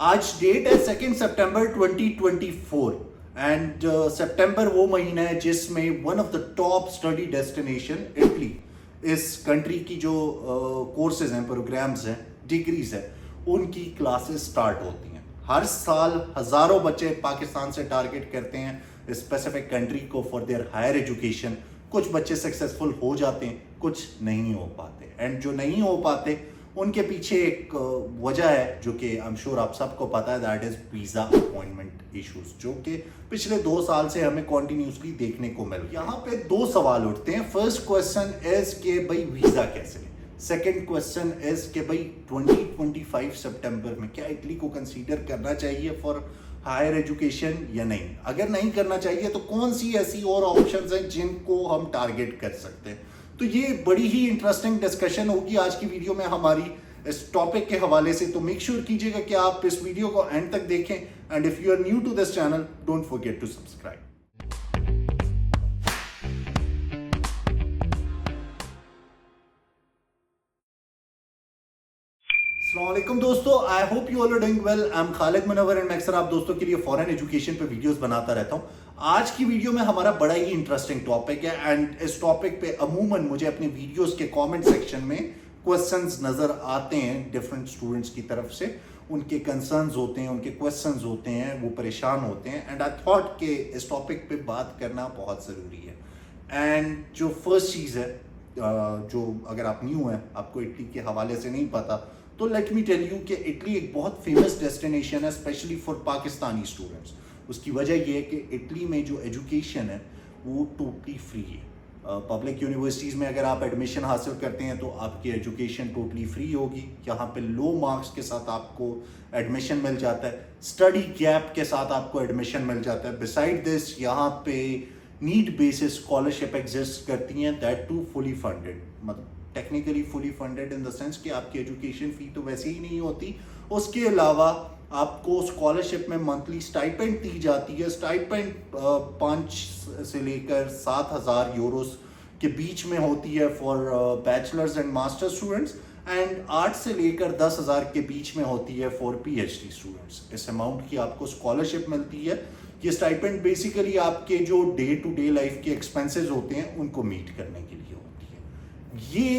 आज डेट है 2 सितंबर 2024 एंड सितंबर वो महीना है जिसमें one of the top study destination Italy, इस कंट्री की जो कोर्सेज हैं, प्रोग्राम्स हैं, डिग्रीज हैं, उनकी क्लासेस स्टार्ट होती हैं। हर साल हजारों बच्चे पाकिस्तान से टारगेट करते हैं स्पेसिफिक कंट्री को फॉर देयर हायर एजुकेशन। कुछ बच्चे सक्सेसफुल हो जाते हैं, कुछ नहीं हो पाते, एंड जो नहीं हो पाते उनके पीछे एक वजह है जो कि आई एम श्योर आप सबको पता है, that is visa appointment issues, जो कि पिछले 2 साल से हमें कॉन्टिन्यूसली देखने को मिल रहा है। यहाँ पे 2 सवाल उठते हैं। फर्स्ट क्वेश्चन इज के भाई वीजा कैसे लें। सेकेंड क्वेश्चन इज के भाई 2025 सितंबर में क्या इटली को कंसीडर करना चाहिए फॉर हायर एजुकेशन या नहीं। अगर नहीं करना चाहिए तो कौन सी ऐसी और ऑप्शंस हैं जिनको हम टारगेट कर सकते हैं। तो ये बड़ी ही इंटरेस्टिंग डिस्कशन होगी आज की वीडियो में हमारी इस टॉपिक के हवाले से। तो मेक श्योर कीजिएगा कि आप इस वीडियो को एंड तक देखें, and if you are new to this channel don't forget to subscribe. अस्सलामुअलैकुम दोस्तों, I hope you all are doing well. I am Khalid Munawwar and मैं अक्सर आप दोस्तों के लिए फॉरेन एजुकेशन पे वीडियोस बनाता रहता हूं। आज की वीडियो में हमारा बड़ा ही इंटरेस्टिंग टॉपिक है, एंड इस टॉपिक पे अमूमन मुझे अपने वीडियोस के कमेंट सेक्शन में क्वेश्चंस नजर आते हैं डिफरेंट स्टूडेंट्स की तरफ से। उनके कंसर्न्स होते हैं, उनके क्वेश्चंस होते हैं, वो परेशान होते हैं, एंड आई थॉट कि इस टॉपिक पे बात करना बहुत ज़रूरी है। एंड जो फर्स्ट चीज़ है, जो अगर आप न्यू हैं, आपको इटली के हवाले से नहीं पता, तो लेट मी टेल यू कि इटली एक बहुत फेमस डेस्टिनेशन है स्पेशली फॉर पाकिस्तानी स्टूडेंट्स। उसकी वजह यह है कि इटली में जो एजुकेशन है वो टोटली फ्री है। पब्लिक यूनिवर्सिटीज़ में अगर आप एडमिशन हासिल करते हैं तो आपकी एजुकेशन टोटली फ्री होगी। यहाँ पे लो मार्क्स के साथ आपको एडमिशन मिल जाता है, स्टडी गैप के साथ आपको एडमिशन मिल जाता है। बिसाइड दिस यहाँ पे नीड बेसिस स्कॉलरशिप एग्जिस्ट करती हैं, दैट टू फुली फंडेड, मतलब technically fully funded in the sense कि आपकी एजुकेशन फ़ी तो वैसे ही नहीं होती। उसके अलावा आपको स्कॉलरशिप में मंथली स्टाइपेंड दी जाती है। स्टाइपेंड 5 से लेकर 7,000 यूरोस के बीच में होती है for bachelors and master students, and 8 से लेकर 10,000 के बीच में होती है फॉर पीएचडी स्टूडेंट्स। इस अमाउंट की आपको स्कॉलरशिप मिलती है। ये स्टाइपेंड बेसिकली आपके जो डे टू डे लाइफ के एक्सपेंसेस होते हैं उनको मीट करने के लिए होती है। ये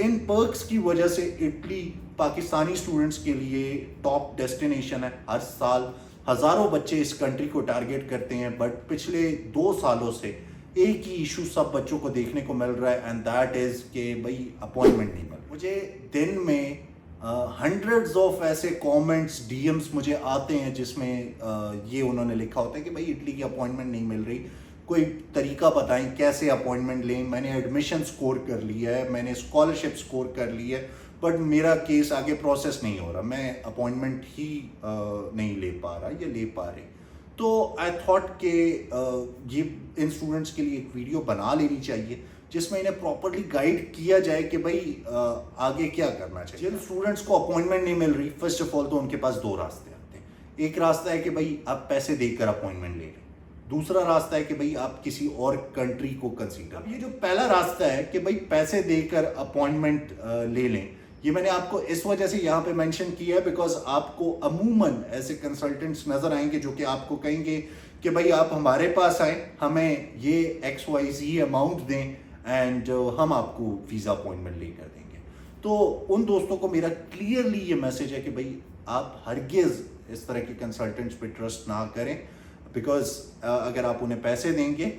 इन पर्क्स की वजह से इटली पाकिस्तानी स्टूडेंट्स के लिए टॉप डेस्टिनेशन है। हर साल हजारों बच्चे इस कंट्री को टारगेट करते हैं, बट पिछले 2 सालों से एक ही इशू सब बच्चों को देखने को मिल रहा है, एंड दैट इज कि भाई अपॉइंटमेंट नहीं मिल रही। मुझे दिन में हंड्रेड्स ऑफ ऐसे कमेंट्स, डीएम्स मुझे आते हैं जिसमें ये उन्होंने लिखा होता है कि भाई इटली की अपॉइंटमेंट नहीं मिल रही, कोई तरीका बताएं कैसे अपॉइंटमेंट लें। मैंने एडमिशन स्कोर कर लिया है, मैंने स्कॉलरशिप स्कोर कर ली है, बट मेरा केस आगे प्रोसेस नहीं हो रहा, मैं अपॉइंटमेंट ही नहीं ले पा रहा या ले पा रहे। तो आई थॉट कि ये इन स्टूडेंट्स के लिए एक वीडियो बना लेनी चाहिए जिसमें इन्हें प्रॉपरली गाइड किया जाए कि भाई आगे क्या करना चाहिए। जिन स्टूडेंट्स को अपॉइंटमेंट नहीं मिल रही, फर्स्ट ऑफ ऑल तो उनके पास 2 रास्ते आते हैं। एक रास्ता है कि भाई आप पैसे देकर अपॉइंटमेंट ले लें, दूसरा रास्ता है कि भाई आप किसी और कंट्री को कंसीडर। ये जो पहला रास्ता है कि भाई पैसे देकर अपॉइंटमेंट ले लें, ये मैंने आपको इस वजह से यहाँ पे मेंशन किया है बिकॉज आपको अमूमन ऐसे कंसल्टेंट्स नजर आएंगे जो कि आपको कहेंगे कि भाई आप हमारे पास आए, हमें ये XYZ अमाउंट दें एंड हम आपको वीज़ा अपॉइंटमेंट लेकर देंगे। तो उन दोस्तों को मेरा क्लियरली ये मैसेज है कि भाई आप हरगिज़ इस तरह के कंसल्टेंट्स पे ट्रस्ट ना करें, बिकॉज अगर आप उन्हें पैसे देंगे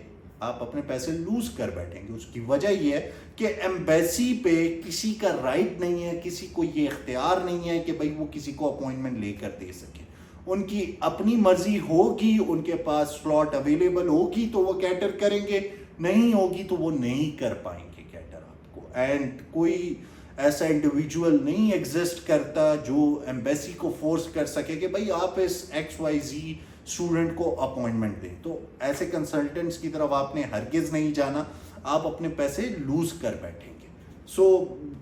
आप अपने पैसे लूज कर बैठेंगे। उसकी वजह यह है कि एम्बेसी पे किसी का राइट नहीं है, किसी को ये इख्तियार नहीं है कि भाई वो किसी को अपॉइंटमेंट लेकर दे सके। उनकी अपनी मर्जी होगी, उनके पास स्लॉट अवेलेबल होगी तो वो कैटर करेंगे, नहीं होगी तो वो नहीं कर पाएंगे कैटर आपको। एंड कोई ऐसा इंडिविजुअल नहीं एग्जिस्ट करता जो एम्बेसी को फोर्स कर सके कि भाई आप इस XYZ स्टूडेंट को अपॉइंटमेंट दें। तो ऐसे कंसल्टेंट्स की तरफ आपने हरगिज नहीं जाना, आप अपने पैसे लूज कर बैठेंगे। सो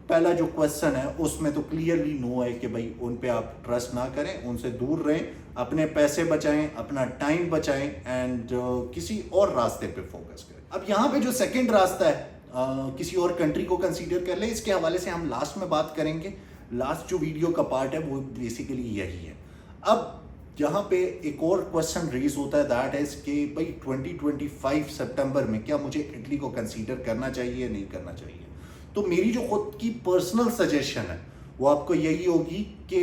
पहला जो क्वेश्चन है उसमें तो क्लियरली नो है कि भाई उन पे आप ट्रस्ट ना करें, उनसे दूर रहें, अपने पैसे बचाएं, अपना टाइम बचाएं, एंड किसी और रास्ते पे फोकस करें। अब यहाँ पे जो सेकंड रास्ता है, किसी और कंट्री को कंसीडर कर ले, इसके हवाले से हम लास्ट में बात करेंगे। लास्ट जो वीडियो का पार्ट है वो बेसिकली यही है। अब यहाँ पे एक और क्वेश्चन रेज होता है, दैट इज कि भाई 2025 सितंबर में क्या मुझे इटली को कंसीडर करना चाहिए नहीं करना चाहिए। तो मेरी जो खुद की पर्सनल सजेशन है वो आपको यही होगी कि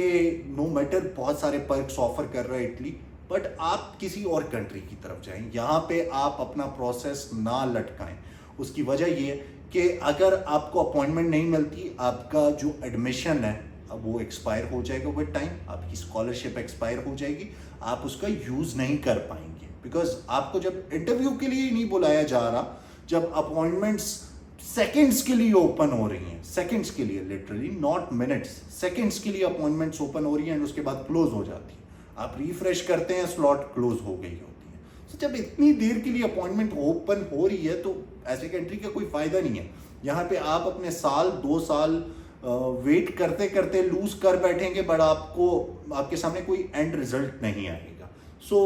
नो मैटर बहुत सारे पर्क्स ऑफर कर रहा है इटली, बट आप किसी और कंट्री की तरफ जाएं, यहाँ पे आप अपना प्रोसेस ना लटकाएं। उसकी वजह ये कि अगर आपको अपॉइंटमेंट नहीं मिलती, आपका जो एडमिशन है अब वो एक्सपायर हो जाएगा विद टाइम, आपकी स्कॉलरशिप एक्सपायर हो जाएगी, आप उसका यूज़ नहीं कर पाएंगे। बिकॉज आपको जब इंटरव्यू के लिए नहीं बुलाया जा रहा, जब अपॉइंटमेंट्स सेकंड्स के लिए ओपन हो रही हैं, सेकंड्स के लिए, लिटरली नॉट मिनट्स, सेकंड्स के लिए अपॉइंटमेंट्स ओपन हो रही हैं एंड उसके बाद क्लोज हो जाती है, आप रिफ्रेश करते हैं स्लॉट क्लोज हो गई होती है। तो जब इतनी देर के लिए अपॉइंटमेंट ओपन हो रही है तो ऐसे कंट्री का कोई फायदा नहीं है। यहाँ पे आप अपने साल 2 साल वेट करते करते लूज कर बैठेंगे, बट आपको आपके सामने कोई एंड रिजल्ट नहीं आएगा। सो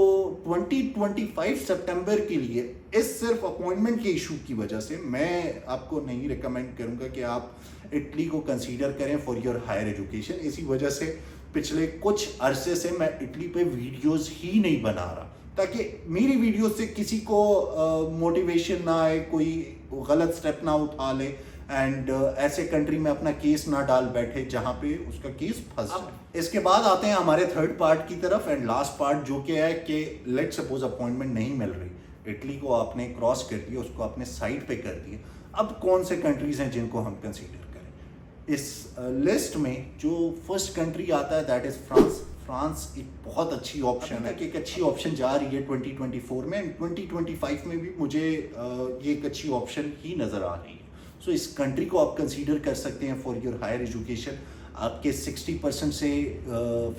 2025 सितंबर के लिए इस सिर्फ अपॉइंटमेंट के इशू की वजह से मैं आपको नहीं रिकमेंड करूंगा कि आप इटली को कंसीडर करें फॉर योर हायर एजुकेशन। इसी वजह से पिछले कुछ अरसे से मैं इटली पे वीडियोस ही नहीं बना रहा, ताकि मेरी वीडियो से किसी को मोटिवेशन ना आए, कोई गलत स्टेप ना उठा ले एंड ऐसे कंट्री में अपना केस ना डाल बैठे जहां पे उसका केस फंस जाए। इसके बाद आते हैं हमारे थर्ड पार्ट की तरफ एंड लास्ट पार्ट, जो कि है कि लेट सपोज अपॉइंटमेंट नहीं मिल रही, इटली को आपने क्रॉस कर दिया, उसको आपने साइड पे कर दिया, अब कौन से कंट्रीज हैं जिनको हम कंसीडर करें। इस लिस्ट में जो फर्स्ट कंट्री आता है दैट इज फ्रांस। फ्रांस एक बहुत अच्छी ऑप्शन है, एक अच्छी ऑप्शन जा रही है 2024 में एंड 2025 में भी मुझे ये एक अच्छी ऑप्शन ही नज़र आ रही है। सो इस कंट्री को आप कंसीडर कर सकते हैं फॉर योर हायर एजुकेशन। आपके 60% से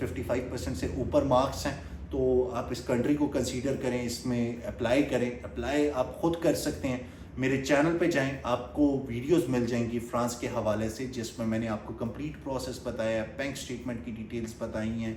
55% से ऊपर मार्क्स हैं तो आप इस कंट्री को कंसीडर करें, इसमें अप्लाई करें। अप्लाई आप खुद कर सकते हैं, मेरे चैनल पे जाएं, आपको वीडियोस मिल जाएंगी फ्रांस के हवाले से जिसमें मैंने आपको कंप्लीट प्रोसेस बताया है, बैंक स्टेटमेंट की डिटेल्स बताई हैं,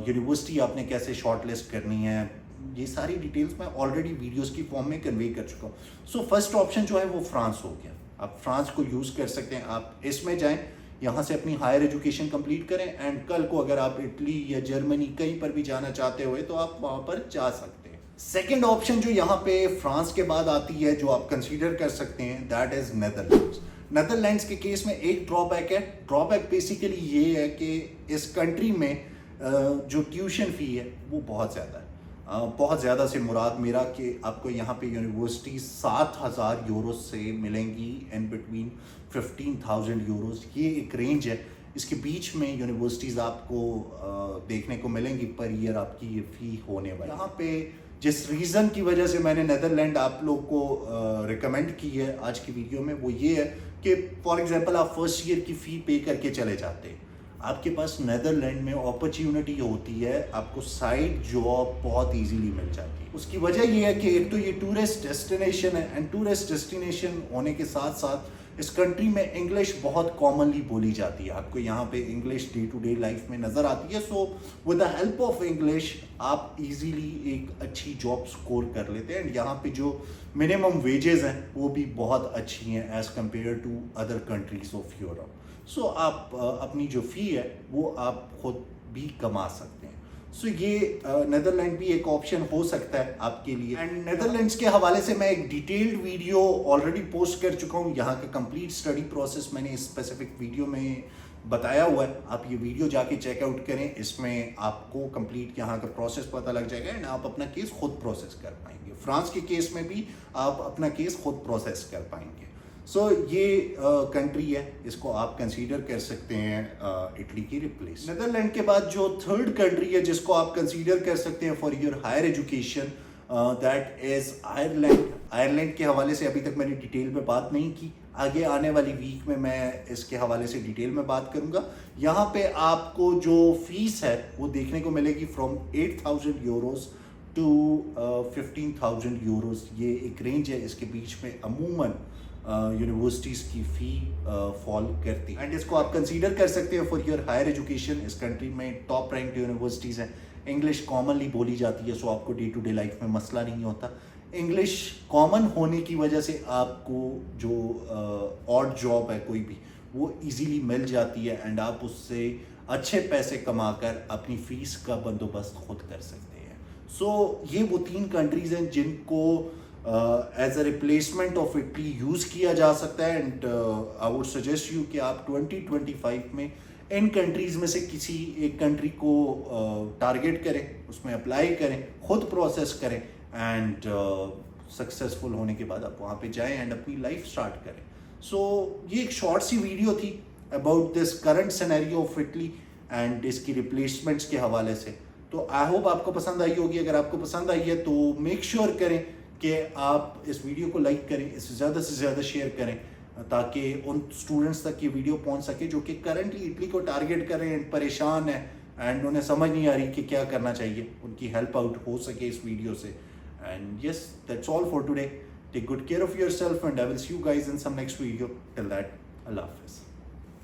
यूनिवर्सिटी आपने कैसे शॉर्टलिस्ट करनी है, ये सारी डिटेल्स मैं ऑलरेडी वीडियोस की फॉर्म में कन्वे कर चुका हूँ। सो फर्स्ट ऑप्शन जो है वो फ्रांस हो गया, आप फ्रांस को यूज़ कर सकते हैं। आप इसमें जाएं, यहाँ से अपनी हायर एजुकेशन कंप्लीट करें एंड कल को अगर आप इटली या जर्मनी कहीं पर भी जाना चाहते हुए तो आप वहाँ पर जा सकते हैं। सेकेंड ऑप्शन जो यहाँ पे फ्रांस के बाद आती है, जो आप कंसीडर कर सकते हैं, दैट इज नेदरलैंड्स। नेदरलैंड्स के केस में एक ड्रॉबैक है। ड्रॉबैक बेसिकली ये है कि इस कंट्री में जो ट्यूशन फ़ी है वो बहुत ज़्यादा है। बहुत ज़्यादा से मुराद मेरा कि आपको यहाँ पे यूनिवर्सिटी 7,000 यूरो से मिलेंगी एंड बिटवीन 15,000 यूरोस, ये एक रेंज है। इसके बीच में यूनिवर्सिटीज़ आपको देखने को मिलेंगी पर ईयर आपकी ये फ़ी होने वाली। यहाँ पे जिस रीज़न की वजह से मैंने नेदरलैंड आप लोग को रिकमेंड की है आज की वीडियो में, वो ये है कि फॉर एग्जांपल आप फर्स्ट ईयर की फ़ी पे करके चले जाते हैं, आपके पास नेदरलैंड में अपॉर्चुनिटी होती है, आपको साइड जॉब बहुत इजीली मिल जाती है। उसकी वजह ये है कि एक तो ये टूरिस्ट डेस्टिनेशन है एंड टूरिस्ट डेस्टिनेशन होने के साथ साथ इस कंट्री में इंग्लिश बहुत कॉमनली बोली जाती है। आपको यहाँ पे English day to day life में नज़र आती है। So with the help of English आप इजीली एक अच्छी जॉब स्कोर कर लेते हैं एंड यहाँ पे जो मिनिमम वेजेस हैं वो भी बहुत अच्छी हैं as compare to other countries of Europe. So आप अपनी जो फ़ी है वो आप खुद भी कमा सकते हैं। सो ये नेदरलैंड भी एक ऑप्शन हो सकता है आपके लिए। एंड नेदरलैंड्स के हवाले से मैं एक डिटेल्ड वीडियो ऑलरेडी पोस्ट कर चुका हूँ। यहाँ का कंप्लीट स्टडी प्रोसेस मैंने इस स्पेसिफिक वीडियो में बताया हुआ है, आप ये वीडियो जाके चेकआउट करें। इसमें आपको कंप्लीट यहाँ का प्रोसेस पता लग जाएगा एंड आप अपना केस खुद प्रोसेस कर पाएंगे। फ्रांस के केस में भी आप अपना केस खुद प्रोसेस कर पाएंगे। सो ये कंट्री है, इसको आप कंसीडर कर सकते हैं इटली की रिप्लेस। नेदरलैंड के बाद जो थर्ड कंट्री है जिसको आप कंसीडर कर सकते हैं for your higher education, that is Ireland. Ireland के हवाले से अभी तक मैंने डिटेल में बात नहीं की, आगे आने वाली वीक में मैं इसके हवाले से डिटेल में बात करूंगा। यहाँ पे आपको जो फीस है वो देखने को मिलेगी फ्रॉम 8,000 यूरोस टू 15,000 यूरोस, ये एक रेंज है। इसके बीच में अमूमन यूनिवर्सिटीज़ की फ़ी फॉल करती है एंड इसको आप कंसीडर कर सकते हैं फॉर योर हायर एजुकेशन। इस कंट्री में टॉप रैंक यूनिवर्सिटीज़ हैं, इंग्लिश कॉमनली बोली जाती है, सो आपको डे टू डे लाइफ में मसला नहीं होता। इंग्लिश कॉमन होने की वजह से आपको जो ऑड जॉब है कोई भी वो इजीली मिल जाती है एंड आप उससे अच्छे पैसे कमाकर अपनी फीस का बंदोबस्त खुद कर सकते हैं। सो ये वो 3 कंट्रीज हैं जिनको as a replacement of Italy use किया जा सकता है। And I would suggest you कि आप 2025 में इन कंट्रीज़ में से किसी एक कंट्री को टारगेट करें, उसमें अप्लाई करें, खुद प्रोसेस करें एंड सक्सेसफुल होने के बाद आप वहाँ पे जाएं एंड अपनी लाइफ स्टार्ट करें। सो ये एक शॉर्ट सी वीडियो थी about this current scenario of Italy and इसकी रिप्लेसमेंट्स के हवाले से। तो आई होप आपको पसंद आई होगी। अगर आपको पसंद आई है तो मेक श्योर करें कि आप इस वीडियो को लाइक करें, इसे ज़्यादा से ज़्यादा शेयर करें ताकि उन स्टूडेंट्स तक ये वीडियो पहुंच सके जो कि करंटली इटली को टारगेट कर रहे हैं, परेशान है एंड उन्हें समझ नहीं आ रही कि क्या करना चाहिए। उनकी हेल्प आउट हो सके इस वीडियो से। And yes, that's all for today. Take good care of yourself and I will see you guys in some next video. Till that, अल्लाह हाफिज़।